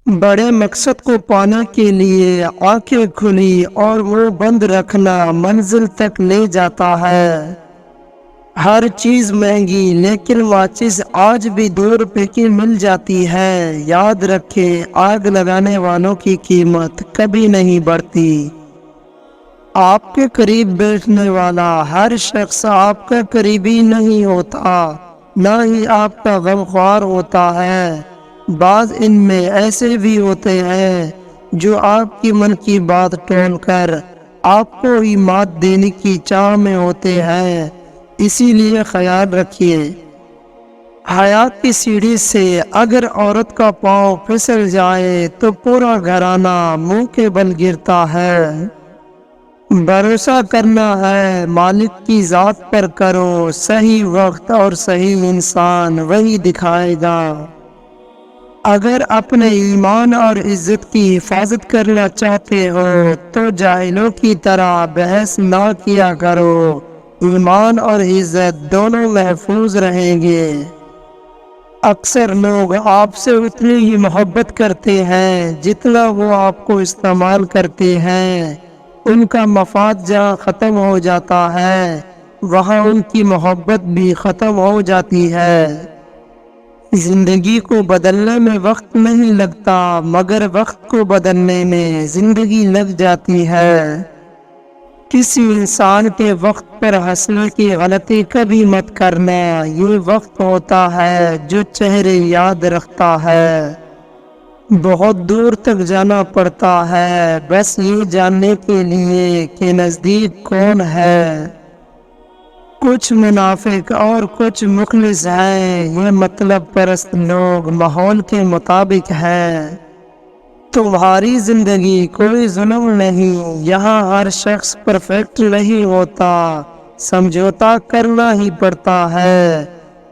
بڑے مقصد کو پانے کے لیے آنکھیں کھلی اور منہ بند رکھنا منزل تک لے جاتا ہے۔ ہر چیز مہنگی لیکن ماچس آج بھی 2 روپے کی مل جاتی ہے۔ یاد رکھیں، آگ لگانے والوں کی قیمت کبھی نہیں بڑھتی۔ آپ کے قریب بیٹھنے والا ہر شخص آپ کا قریبی نہیں ہوتا، نہ ہی آپ کا غمخوار ہوتا ہے۔ بعض ان میں ایسے بھی ہوتے ہیں جو آپ کی من کی بات ٹول کر آپ کو ہی مات دینے کی چاہ میں ہوتے ہیں۔ اسی لیے خیال رکھیے، حیات کی سیڑھی سے اگر عورت کا پاؤں پھسل جائے تو پورا گھرانہ منہ کے بل گرتا ہے۔ بھروسہ کرنا ہے مالک کی ذات پر کرو، صحیح وقت اور صحیح انسان وہی دکھائے گا۔ اگر اپنے ایمان اور عزت کی حفاظت کرنا چاہتے ہو تو جاہلوں کی طرح بحث نہ کیا کرو، ایمان اور عزت دونوں محفوظ رہیں گے۔ اکثر لوگ آپ سے اتنی ہی محبت کرتے ہیں جتنا وہ آپ کو استعمال کرتے ہیں۔ ان کا مفاد جہاں ختم ہو جاتا ہے وہاں ان کی محبت بھی ختم ہو جاتی ہے۔ زندگی کو بدلنے میں وقت نہیں لگتا، مگر وقت کو بدلنے میں زندگی لگ جاتی ہے۔ کسی انسان کے وقت پر ہنسنے کی غلطی کبھی مت کرنا، یہ وقت ہوتا ہے جو چہرے یاد رکھتا ہے۔ بہت دور تک جانا پڑتا ہے بس یہ جاننے کے لیے کہ نزدیک کون ہے۔ کچھ منافق اور کچھ مخلص ہیں، یہ مطلب پرست لوگ ماحول کے مطابق ہیں۔ تمہاری زندگی کوئی ظلم نہیں، یہاں ہر شخص پرفیکٹ نہیں ہوتا، سمجھوتا کرنا ہی پڑتا ہے،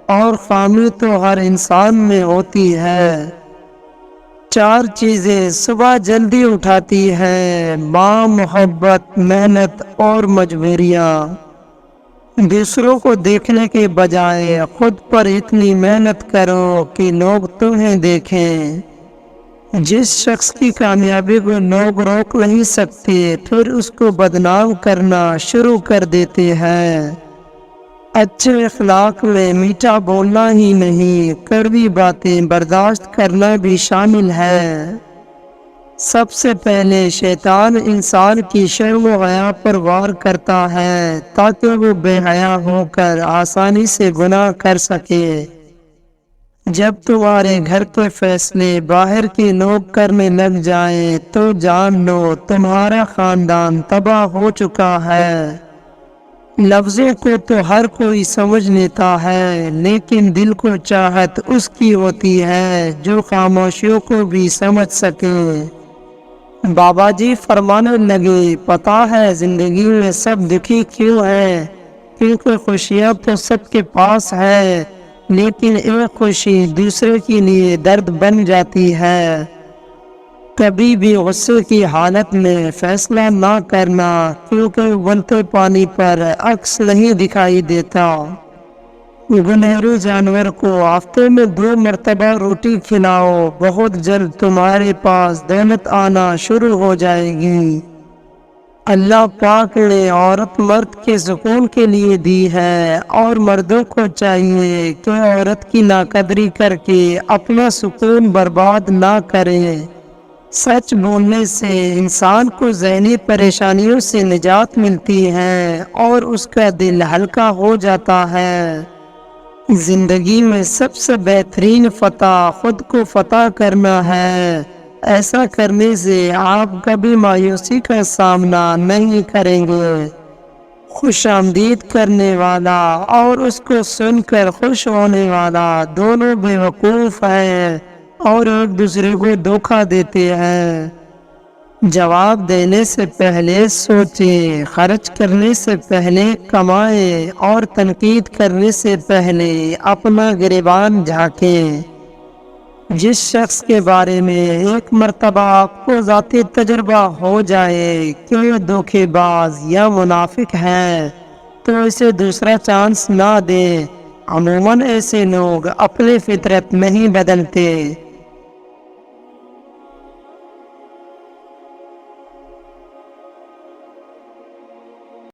اور خامی تو ہر انسان میں ہوتی ہے۔ 4 چیزیں صبح جلدی اٹھاتی ہیں: ماں، محبت، محنت اور مجبوریاں۔ دوسروں کو دیکھنے کے بجائے خود پر اتنی محنت کرو کہ لوگ تمہیں دیکھیں۔ جس شخص کی کامیابی کو لوگ روک نہیں سکتے پھر اس کو بدنام کرنا شروع کر دیتے ہیں۔ اچھے اخلاق میں میٹھا بولنا ہی نہیں، کڑوی باتیں برداشت کرنا بھی شامل ہے۔ سب سے پہلے شیطان انسان کی شرم و حیا پر وار کرتا ہے تاکہ وہ بے حیا ہو کر آسانی سے گناہ کر سکے۔ جب تمہارے گھر کے فیصلے باہر کے لوگ کرنے لگ جائیں تو جان لو تمہارا خاندان تباہ ہو چکا ہے۔ لفظوں کو تو ہر کوئی سمجھ لیتا ہے لیکن دل کو چاہت اس کی ہوتی ہے جو خاموشیوں کو بھی سمجھ سکے۔ بابا جی فرمانے لگے، پتہ ہے زندگی میں سب دکھی کیوں ہیں؟ کیونکہ خوشیاں تو سب کے پاس ہے لیکن ایک خوشی دوسرے کے لیے درد بن جاتی ہے۔ کبھی بھی غصے کی حالت میں فیصلہ نہ کرنا کیونکہ ابلتے پانی پر عکس نہیں دکھائی دیتا۔ گنہری جانور کو ہفتے میں 2 مرتبہ روٹی کھلاؤ، بہت جلد تمہارے پاس دولت آنا شروع ہو جائے گی۔ اللہ پاک نے عورت مرد کے سکون کے لیے دی ہے اور مردوں کو چاہیے کہ عورت کی ناقدری کر کے اپنا سکون برباد نہ کریں۔ سچ بولنے سے انسان کو ذہنی پریشانیوں سے نجات ملتی ہے اور اس کا دل ہلکا ہو جاتا ہے۔ زندگی میں سب سے بہترین فتح خود کو فتح کرنا ہے۔ ایسا کرنے سے آپ کبھی مایوسی کا سامنا نہیں کریں گے۔ خوش آمدید کرنے والا اور اس کو سن کر خوش ہونے والا دونوں بے وقوف ہیں اور ایک دوسرے کو دھوکہ دیتے ہیں۔ جواب دینے سے پہلے سوچیں، خرچ کرنے سے پہلے کمائیں اور تنقید کرنے سے پہلے اپنا گریبان جھانکیں۔ جس شخص کے بارے میں ایک مرتبہ آپ کو ذاتی تجربہ ہو جائے کہ وہ دھوکے باز یا منافق ہے تو اسے دوسرا چانس نہ دیں۔ عموماً ایسے لوگ اپنی فطرت نہیں بدلتے۔